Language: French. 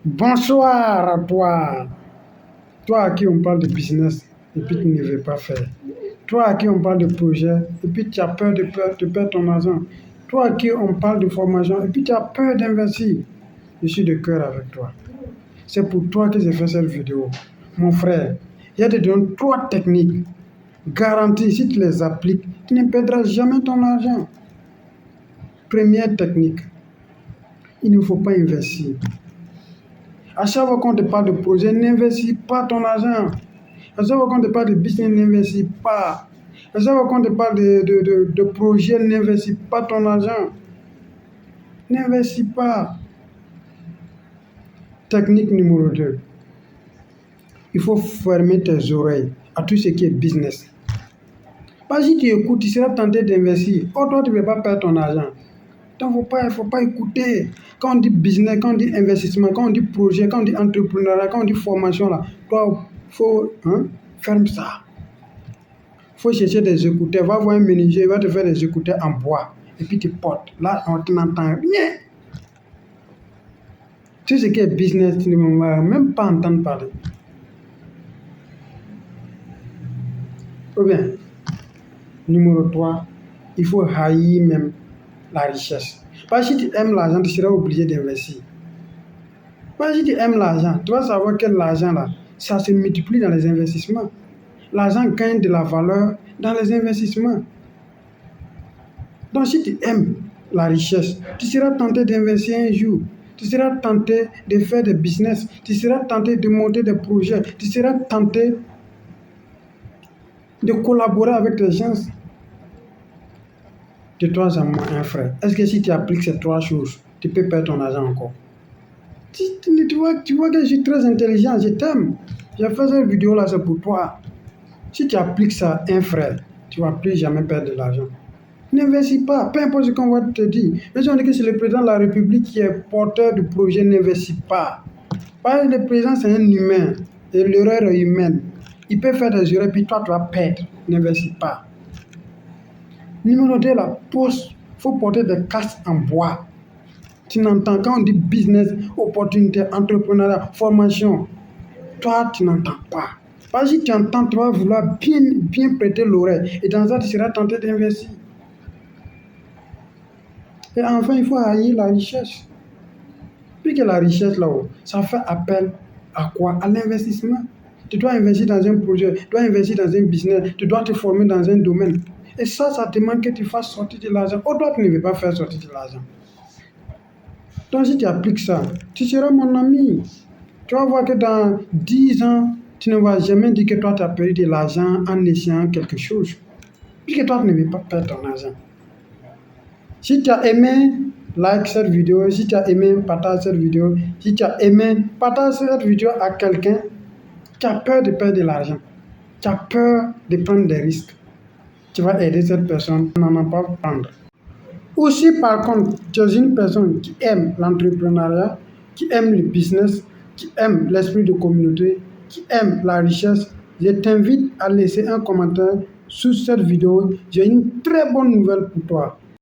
Bonsoir à toi. Toi à qui on parle de business et puis tu ne veux pas faire. Toi à qui on parle de projet et puis tu as peur de perdre ton argent. Toi à qui on parle de formation et puis tu as peur d'investir. Je suis de cœur avec toi. C'est pour toi que j'ai fait cette vidéo. Mon frère, il y a te donne 3 techniques garanties. Si tu les appliques, tu ne perdras jamais ton argent. Première technique, il ne faut pas investir. À chaque fois qu'on te parle de projet, n'investis pas ton argent. À chaque fois qu'on te parle de business, n'investis pas. À chaque fois qu'on te parle de projet, n'investis pas ton argent. N'investis pas. Technique numéro 2. Il faut fermer tes oreilles à tout ce qui est business. Parce que si tu écoutes, tu seras tenté d'investir. Oh, toi, tu ne veux pas perdre ton argent. Donc, il ne faut pas écouter. Quand on dit business, quand on dit investissement, quand on dit projet, quand on dit entrepreneuriat, quand on dit formation, là, toi, il faut ferme ça. Il faut chercher des écouteurs. Va voir un menuisier, il va te faire des écouteurs en bois. Et puis tu portes. Là, on n'entend rien. Tout ce qui est business, tu ne vas même pas entendre parler. Ou bien, numéro 3, il faut haïr même la richesse. Parce que si tu aimes l'argent, tu seras obligé d'investir. Parce que si tu aimes l'argent, tu vas savoir que l'argent, là, ça se multiplie dans les investissements. L'argent gagne de la valeur dans les investissements. Donc, si tu aimes la richesse, tu seras tenté d'investir un jour. Tu seras tenté de faire des business. Tu seras tenté de monter des projets. Tu seras tenté de collaborer avec les gens. De toi à moi, un frère. Est-ce que si tu appliques ces 3 choses, tu peux perdre ton argent encore? Tu vois que je suis très intelligent, je t'aime. J'ai fait cette vidéo-là, c'est pour toi. Si tu appliques ça, un frère, tu ne vas plus jamais perdre de l'argent. N'investis pas, peu importe ce qu'on va te dire. Mais si on dit que c'est le président de la République qui est porteur du projet, n'investis pas. Parce que le président, c'est un humain. Et l'erreur est humaine. Il peut faire des erreurs, puis toi, tu vas perdre. N'investis pas. Numéro 2, la poste. Il faut porter des casques en bois. Tu n'entends, quand on dit business, opportunité, entrepreneuriat, formation, toi, tu n'entends pas. Parce que si tu entends, tu vas vouloir bien prêter l'oreille. Et dans ça, tu seras tenté d'investir. Et enfin, il faut haïr la richesse. Puis que la richesse, là-haut, ça fait appel à quoi? À l'investissement. Tu dois investir dans un projet, tu dois investir dans un business, tu dois te former dans un domaine. Et ça demande que tu fasses sortir de l'argent. Ou toi, tu ne veux pas faire sortir de l'argent. Donc, si tu appliques ça, tu seras mon ami. Tu vas voir que dans 10 ans, tu ne vas jamais dire que toi, tu as perdu de l'argent en essayant quelque chose. Puisque toi, tu ne veux pas perdre ton argent. Si tu as aimé, like cette vidéo. Si tu as aimé, partage cette vidéo. Si tu as aimé, partage cette vidéo à quelqu'un qui a peur de perdre de l'argent. Qui a peur de prendre des risques. Tu vas aider cette personne à n'en pas prendre. Ou si par contre, tu es une personne qui aime l'entrepreneuriat, qui aime le business, qui aime l'esprit de communauté, qui aime la richesse, je t'invite à laisser un commentaire sous cette vidéo. J'ai une très bonne nouvelle pour toi.